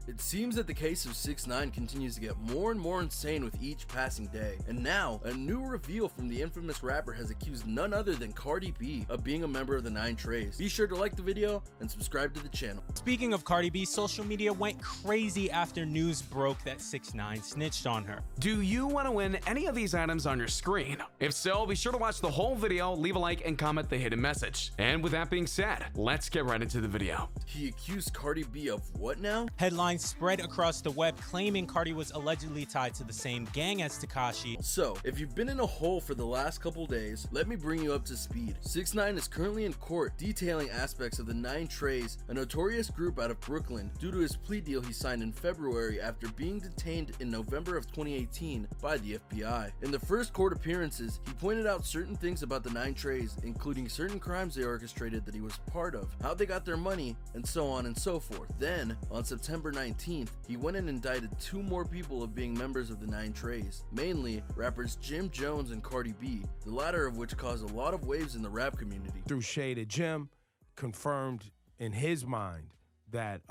It seems that the case of 6ix9ine continues to get more and more insane with each passing day, and now a new reveal from the infamous rapper has accused none other than Cardi B of being a member of the 9 Treys. Be sure to like the video and subscribe to the channel. Speaking of Cardi B, social media went crazy after news broke that 6ix9ine snitched on her. Do you want to win any of these items on your screen? If so, be sure to watch the whole video, leave a like, and comment the hidden message. And with that being said, let's get right into the video. He accused Cardi B of what now? Headlines spread across the web claiming Cardi was allegedly tied to the same gang as Tekashi. So, if you've been in a hole for the last couple days, let me bring you up to speed. 6ix9ine is currently in court detailing aspects of the 9 Treys, a notorious group out of Brooklyn, due to his plea deal he signed in February after being detained in November of 2018 by the FBI. In the first court appearances, he pointed out certain things about the 9 Treys, including certain crimes they orchestrated that he was part of, how they got their money, and so on and so forth. Then, on September 19th, he went and indicted 2 more people of being members of the 9 Treys, mainly rappers Jim Jones and Cardi B, the latter of which caused a lot of waves in the rap community. Through shade at Jim, confirmed in his mind that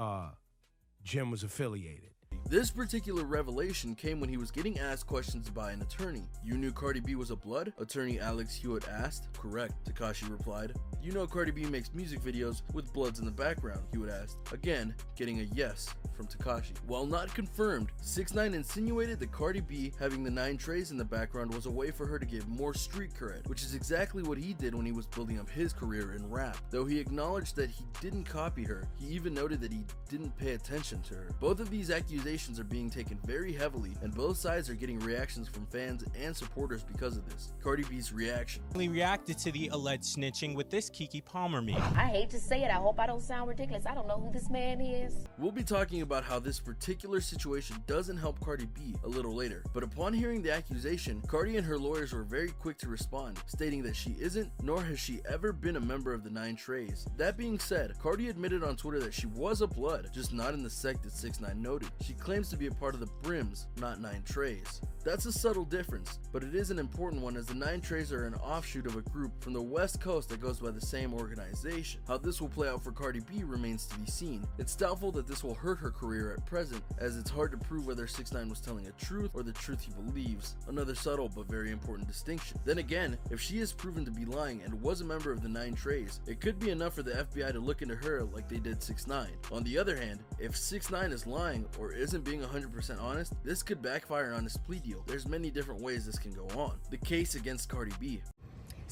Jim was affiliated. This particular revelation came when he was getting asked questions by an attorney. "You knew Cardi B was a blood?" Attorney Alex Hewitt asked. "Correct," Tekashi replied. "You know Cardi B makes music videos with bloods in the background?" Hewitt asked, again getting a yes from Tekashi. While not confirmed, 6ix9ine insinuated that Cardi B having the 9 Treys in the background was a way for her to get more street cred, which is exactly what he did when he was building up his career in rap. Though he acknowledged that he didn't copy her, he even noted that he didn't pay attention to her. Both of these accusations are being taken very heavily, and both sides are getting reactions from fans and supporters because of this. Cardi B's reaction. He reacted to the alleged snitching with this Keke Palmer meme. I hate to say it, I hope I don't sound ridiculous. I don't know who this man is. We'll be talking about how this particular situation doesn't help Cardi B a little later, but upon hearing the accusation, Cardi and her lawyers were very quick to respond, stating that she isn't, nor has she ever been, a member of the 9 Treys. That being said, Cardi admitted on Twitter that she was a blood, just not in the sect that 6ix9ine noted. She claims to be a part of the Brims, not 9 Treys. That's a subtle difference, but it is an important one, as the 9 Treys are an offshoot of a group from the West Coast that goes by the same organization. How this will play out for Cardi B remains to be seen. It's doubtful that this will hurt her career at present, as it's hard to prove whether 6ix9ine was telling the truth or the truth he believes, another subtle but very important distinction. Then again, if she is proven to be lying and was a member of the 9 Treys, it could be enough for the FBI to look into her like they did 6ix9ine. On the other hand, if 6ix9ine is lying or isn't being 100% honest, this could backfire on his plea deal. There's many different ways this can go on. The case against Cardi B.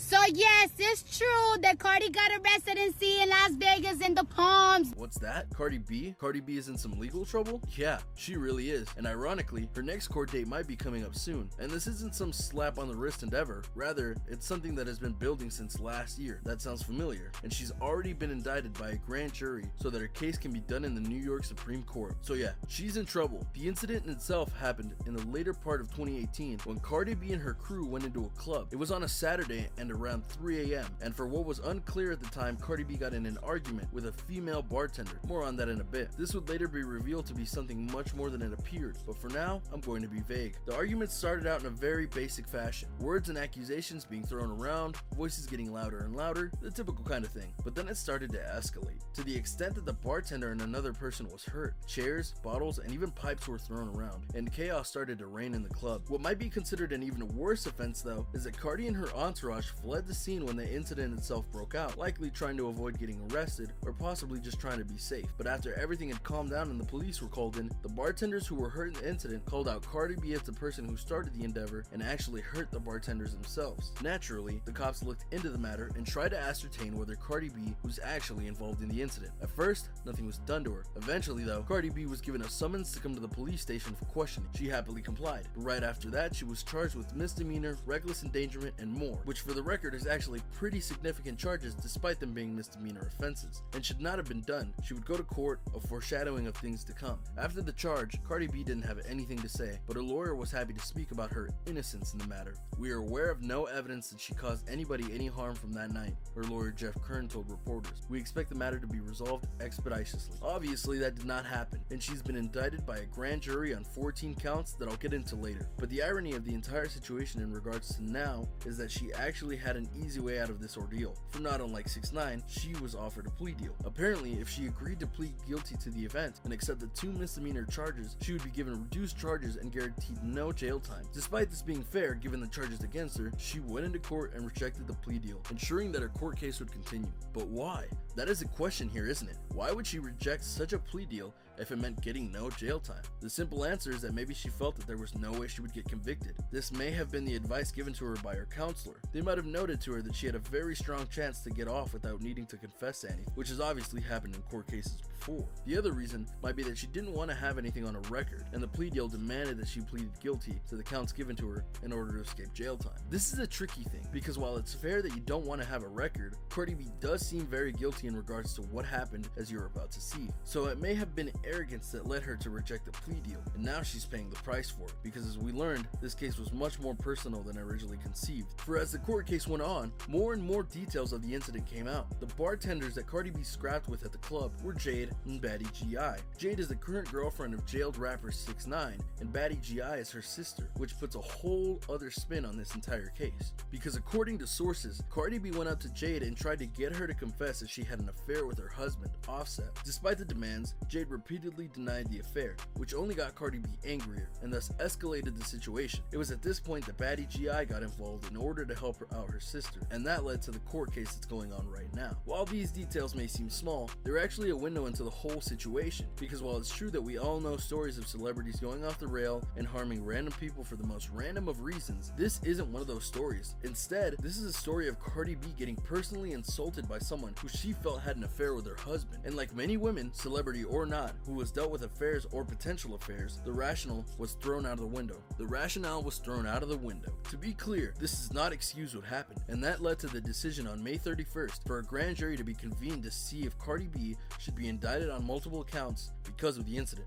So yes, it's true that Cardi got a residency in Las Vegas in the Palms. What's that? Cardi B? Cardi B is in some legal trouble? Yeah, she really is. And ironically, her next court date might be coming up soon. And this isn't some slap on the wrist endeavor. Rather, it's something that has been building since last year. That sounds familiar. And she's already been indicted by a grand jury so that her case can be done in the New York Supreme Court. So yeah, she's in trouble. The incident in itself happened in the later part of 2018 when Cardi B and her crew went into a club. It was on a Saturday and around 3 a.m. and for what was unclear at the time, Cardi B got in an argument with a female bartender. More on that in a bit. This would later be revealed to be something much more than it appeared, but for now, I'm going to be vague. The argument started out in a very basic fashion. Words and accusations being thrown around, voices getting louder and louder, the typical kind of thing. But then it started to escalate, to the extent that the bartender and another person was hurt. Chairs, bottles, and even pipes were thrown around, and chaos started to reign in the club. What might be considered an even worse offense though, is that Cardi and her entourage fled the scene when the incident itself broke out, likely trying to avoid getting arrested or possibly just trying to be safe. But after everything had calmed down and the police were called in, the bartenders who were hurt in the incident called out Cardi B as the person who started the endeavor and actually hurt the bartenders themselves. Naturally, the cops looked into the matter and tried to ascertain whether Cardi B was actually involved in the incident. At first, nothing was done to her. Eventually though, Cardi B was given a summons to come to the police station for questioning. She happily complied, but right after that she was charged with misdemeanor, reckless endangerment, and more, which for the record is actually pretty significant charges despite them being misdemeanor offenses, and should not have been done. She would go to court, a foreshadowing of things to come. After the charge, Cardi B didn't have anything to say, but her lawyer was happy to speak about her innocence in the matter. "We are aware of no evidence that she caused anybody any harm from that night," her lawyer Jeff Kern told reporters. "We expect the matter to be resolved expeditiously." Obviously that did not happen, and she's been indicted by a grand jury on 14 counts that I'll get into later. But the irony of the entire situation in regards to now is that she actually actually had an easy way out of this ordeal, for not unlike 6ix9ine, she was offered a plea deal. Apparently, if she agreed to plead guilty to the event and accept the 2 misdemeanor charges, she would be given reduced charges and guaranteed no jail time. Despite this being fair, given the charges against her, she went into court and rejected the plea deal, ensuring that her court case would continue. But why? That is a question here, isn't it? Why would she reject such a plea deal if it meant getting no jail time? The simple answer is that maybe she felt that there was no way she would get convicted. This may have been the advice given to her by her counselor. They might have noted to her that she had a very strong chance to get off without needing to confess to anything, which has obviously happened in court cases before. The other reason might be that she didn't want to have anything on a record, and the plea deal demanded that she pleaded guilty to the counts given to her in order to escape jail time. This is a tricky thing, because while it's fair that you don't want to have a record, Cardi B does seem very guilty in regards to what happened, as you're about to see. So it may have been arrogance that led her to reject the plea deal, and now she's paying the price for it, because as we learned, this case was much more personal than originally conceived. For as the court case went on, more and more details of the incident came out. The bartenders that Cardi B scrapped with at the club were Jade and Baddie G.I. Jade is the current girlfriend of jailed rapper 6ix9ine, and Baddie G.I. is her sister, which puts a whole other spin on this entire case. Because according to sources, Cardi B went up to Jade and tried to get her to confess that she had an affair with her husband, Offset. Despite the demands, Jade repeatedly denied the affair, which only got Cardi B angrier and thus escalated the situation. It was at this point that Baddie G.I. got involved in order to help out her sister, and that led to the court case that's going on right now. While these details may seem small, they're actually a window into the whole situation, because while it's true that we all know stories of celebrities going off the rail and harming random people for the most random of reasons, this isn't one of those stories. Instead, this is a story of Cardi B getting personally insulted by someone who she felt had an affair with her husband. And like many women, celebrity or not, who has dealt with affairs or potential affairs, the rationale was thrown out of the window. To be clear, this does not excuse what happened, and that led to the decision on May 31st for a grand jury to be convened to see if Cardi B should be indicted on multiple counts because of the incident.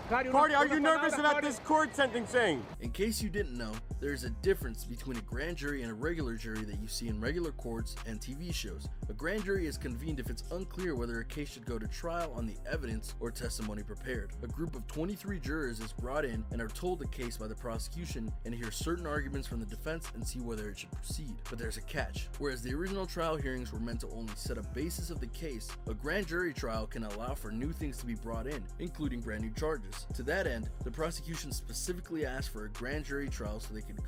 Cardi, are you nervous about this court sentencing? In case you didn't know, there's a difference between a grand jury and a regular jury that you see in regular courts and TV shows. A grand jury is convened if it's unclear whether a case should go to trial on the evidence or testimony prepared. A group of 23 jurors is brought in and are told the case by the prosecution and hear certain arguments from the defense and see whether it should proceed. But there's a catch. Whereas the original trial hearings were meant to only set a basis of the case, a grand jury trial can allow for new things to be brought in, including brand new charges. To that end, the prosecution specifically asked for a grand jury trial so they could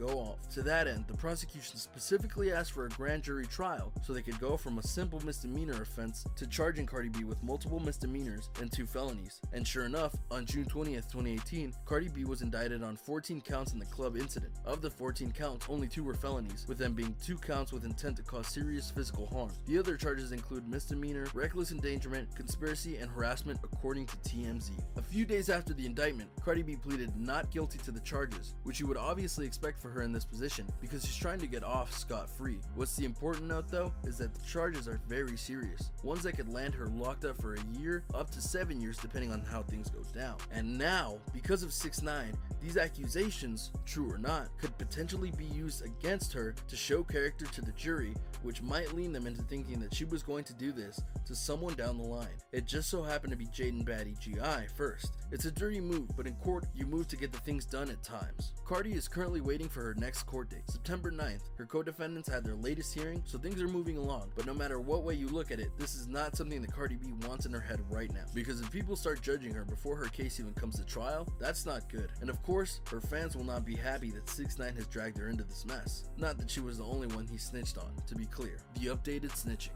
go from a simple misdemeanor offense to charging Cardi B with multiple misdemeanors and 2 felonies. And sure enough, on June 20th, 2018, Cardi B was indicted on 14 counts in the club incident. Of the 14 counts, only 2 were felonies, with them being 2 counts with intent to cause serious physical harm. The other charges include misdemeanor, reckless endangerment, conspiracy, and harassment, according to TMZ. A few days after the indictment, Cardi B pleaded not guilty to the charges, which you would obviously expect for her in this position because she's trying to get off scot-free. What's the important note though is that the charges are very serious, ones that could land her locked up for a year up to 7 years depending on how things go down. And now, because of 6ix9ine, these accusations, true or not, could potentially be used against her to show character to the jury, which might lean them into thinking that she was going to do this to someone down the line. It just so happened to be Jade and Baddie G.I. first. It's a dirty move, but in court, you move to get the things done at times. Cardi is currently waiting for her next court date, September 9th. Her co-defendants had their latest hearing, so things are moving along, but no matter what way you look at it, this is not something that Cardi B wants in her head right now, because if people start judging her before her case even comes to trial, that's not good. And of course, her fans will not be happy that 6ix9ine has dragged her into this mess. Not that she was the only one he snitched on, to be clear. The updated snitching.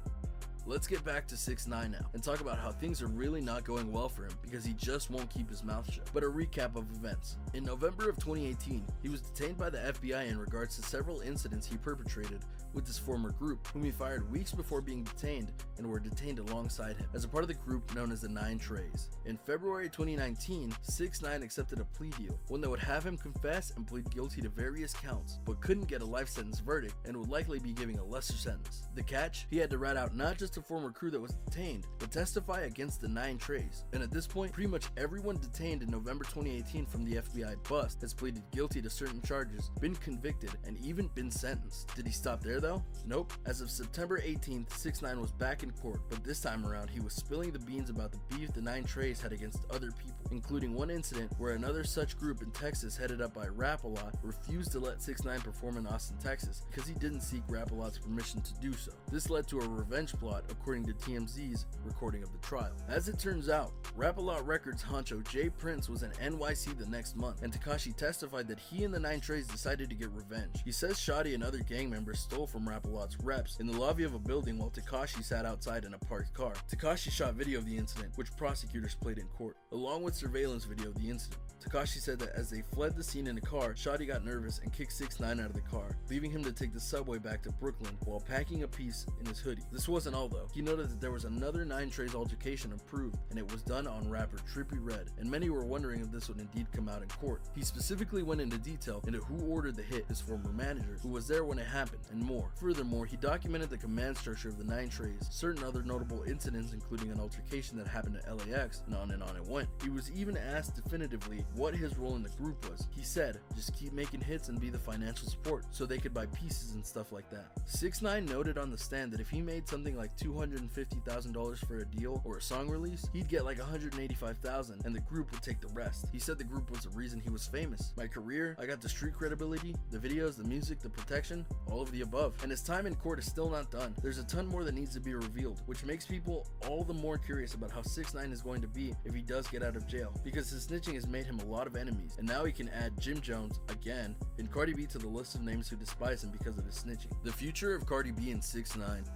Let's get back to 6ix9ine now and talk about how things are really not going well for him because he just won't keep his mouth shut. But a recap of events. In November of 2018, he was detained by the FBI in regards to several incidents he perpetrated with his former group, whom he fired weeks before being detained and were detained alongside him as a part of the group known as the 9 Treys. In February 2019, 6ix9ine accepted a plea deal, one that would have him confess and plead guilty to various counts, but couldn't get a life sentence verdict and would likely be giving a lesser sentence. The catch? He had to rat out not just a former crew that was detained, but testify against the 9 Treys. And at this point, pretty much everyone detained in November 2018 from the FBI bust has pleaded guilty to certain charges, been convicted, and even been sentenced. Did he stop there there though? Nope. As of September 18th, 6ix9ine was back in court, but this time around he was spilling the beans about the beef the 9 Treys had against other people, including one incident where another such group in Texas headed up by Rap-A-Lot refused to let 6ix9ine perform in Austin, Texas because he didn't seek Rap-A-Lot's permission to do so. This led to a revenge plot according to TMZ's recording of the trial. As it turns out, Rap-A-Lot Records honcho Jay Prince was in NYC the next month, and Tekashi testified that he and the 9 Treys decided to get revenge. He says Shotty and other gang members stole from Rap-A-Lot's reps in the lobby of a building while Tekashi sat outside in a parked car. Tekashi shot video of the incident, which prosecutors played in court, along with surveillance video of the incident. Tekashi said that as they fled the scene in a car, Shotty got nervous and kicked 6ix9ine out of the car, leaving him to take the subway back to Brooklyn while packing a piece in his hoodie. This wasn't all though. He noted that there was another 9 Treys altercation approved, and it was done on rapper Trippie Redd, and many were wondering if this would indeed come out in court. He specifically went into detail into who ordered the hit, his former manager, who was there when it happened, and more. Furthermore, he documented the command structure of the 9 Treys, certain other notable incidents including an altercation that happened at LAX, and on it went. He was even asked definitively what his role in the group was. He said, just keep making hits and be the financial support so they could buy pieces and stuff like that. 6ix9ine noted on the stand that if he made something like $250,000 for a deal or a song release, he'd get like $185,000 and the group would take the rest. He said the group was the reason he was famous. My career, I got the street credibility, the videos, the music, the protection, all of the above. And his time in court is still not done. There's a ton more that needs to be revealed, which makes people all the more curious about how 6ix9ine is going to be if he does get out of jail, because his snitching has made him a lot of enemies, and now he can add Jim Jones again and Cardi B to the list of names who despise him because of his snitching. The future of Cardi B and 6ix9ine.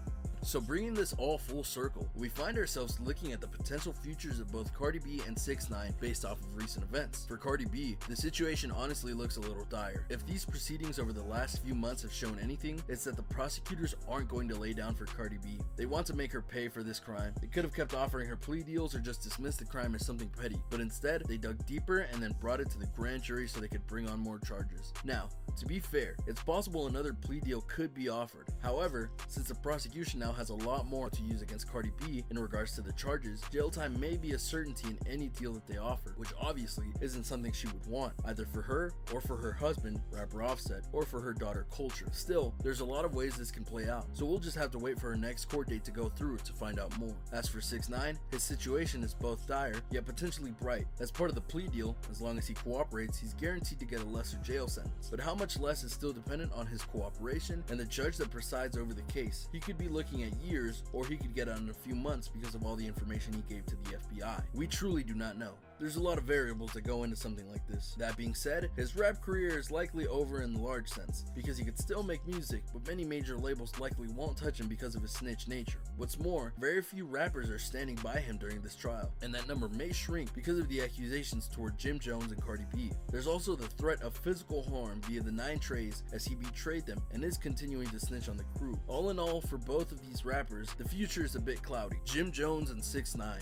So bringing this all full circle, we find ourselves looking at the potential futures of both Cardi B and 6ix9ine based off of recent events. For Cardi B, the situation honestly looks a little dire. If these proceedings over the last few months have shown anything, it's that the prosecutors aren't going to lay down for Cardi B. They want to make her pay for this crime. They could have kept offering her plea deals or just dismissed the crime as something petty, but instead they dug deeper and then brought it to the grand jury so they could bring on more charges. Now, to be fair, it's possible another plea deal could be offered. However, since the prosecution now has a lot more to use against Cardi B in regards to the charges, jail time may be a certainty in any deal that they offer, which obviously isn't something she would want, either for her or for her husband, rapper Offset, or for her daughter Culture. Still, there's a lot of ways this can play out, so we'll just have to wait for her next court date to go through to find out more. As for 6ix9ine, his situation is both dire, yet potentially bright. As part of the plea deal, as long as he cooperates, he's guaranteed to get a lesser jail sentence. But how much less is still dependent on his cooperation and the judge that presides over the case. He could be looking at years, or he could get out in a few months because of all the information he gave to the FBI. We truly do not know. There's a lot of variables that go into something like this. That being said, his rap career is likely over in the large sense, because he could still make music, but many major labels likely won't touch him because of his snitch nature. What's more, very few rappers are standing by him during this trial, and that number may shrink because of the accusations toward Jim Jones and Cardi B. There's also the threat of physical harm via the 9 Treys as he betrayed them and is continuing to snitch on the crew. All in all, for both of these rappers, the future is a bit cloudy. Jim Jones and 6ix9ine.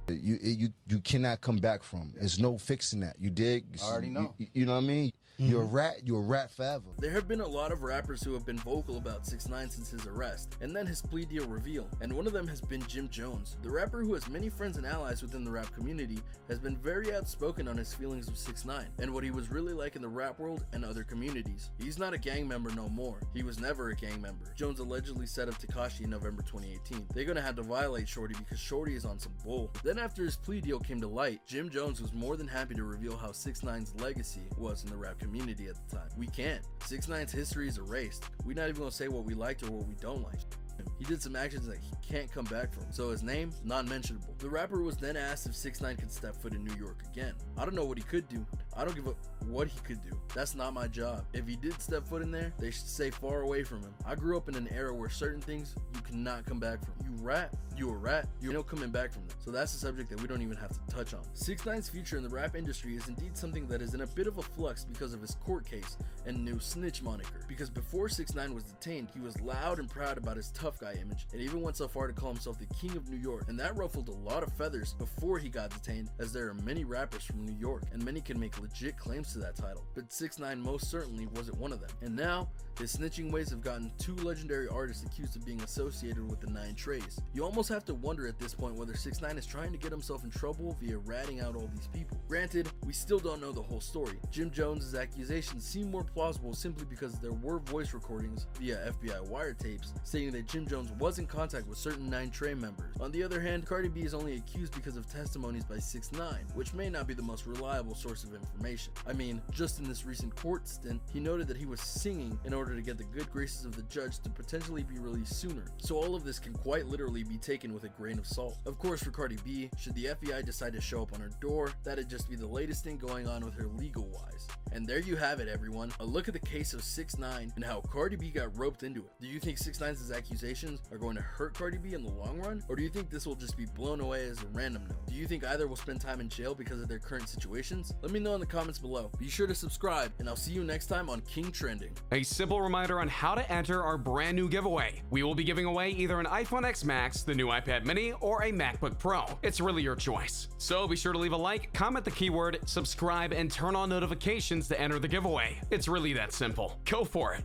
You cannot come back from. There's no fixing that. You dig? I already know. You know what I mean? You're a rat forever. There have been a lot of rappers who have been vocal about 6ix9ine since his arrest, and then his plea deal reveal, and one of them has been Jim Jones. The rapper, who has many friends and allies within the rap community, has been very outspoken on his feelings of 6ix9ine, and what he was really like in the rap world and other communities. He's not a gang member no more. He was never a gang member. Jones allegedly said of Tekashi in November 2018, they're gonna have to violate Shorty because Shorty is on some bull. Then after his plea deal came to light, Jim Jones was more than happy to reveal how 6ix9ine's legacy was in the rap community at the time. We can't. 6ix9ine's history is erased. We're not even gonna say what we liked or what we don't like. He did some actions that he can't come back from, so his name, non-mentionable. The rapper was then asked if 6ix9ine could step foot in New York again. I don't know what he could do. I don't give a what he could do. That's not my job. If he did step foot in there, they should stay far away from him. I grew up in an era where certain things you cannot come back from. You rap, you a rat, you're no coming back from them. So that's a subject that we don't even have to touch on. 6ix9ine's future in the rap industry is indeed something that is in a bit of a flux because of his court case and new snitch moniker. Because before 6ix9ine was detained, he was loud and proud about his tough guy image, and even went so far to call himself the king of New York, and that ruffled a lot of feathers before he got detained, as there are many rappers from New York, and many can make legit claims to that title, but 6ix9ine most certainly wasn't one of them. And now, his snitching ways have gotten 2 legendary artists accused of being associated with the 9 Treys. You almost have to wonder at this point whether 6ix9ine is trying to get himself in trouble via ratting out all these people. Granted, we still don't know the whole story. Jim Jones' accusations seem more plausible simply because there were voice recordings via FBI wiretapes stating that Jim Jones was in contact with certain 9 Trey members. On the other hand, Cardi B is only accused because of testimonies by 6ix9ine, which may not be the most reliable source of information. I mean, just in this recent court stint, he noted that he was singing in order to get the good graces of the judge to potentially be released sooner. So all of this can quite literally be taken with a grain of salt. Of course, for Cardi B, should the FBI decide to show up on her door, that'd just be the latest thing going on with her legal-wise. And there you have it, everyone. A look at the case of 6ix9ine and how Cardi B got roped into it. Do you think 6ix9ine's accusations are going to hurt Cardi B in the long run? Or do you think this will just be blown away as a random note? Do you think either will spend time in jail because of their current situations? Let me know in the comments below. Be sure to subscribe, and I'll see you next time on King Trending. A simple reminder on how to enter our brand new giveaway. We will be giving away either an iPhone X Max, the new iPad mini, or a MacBook Pro. It's really your choice. So be sure to leave a like, comment the keyword, subscribe, and turn on notifications to enter the giveaway. It's really that simple. Go for it.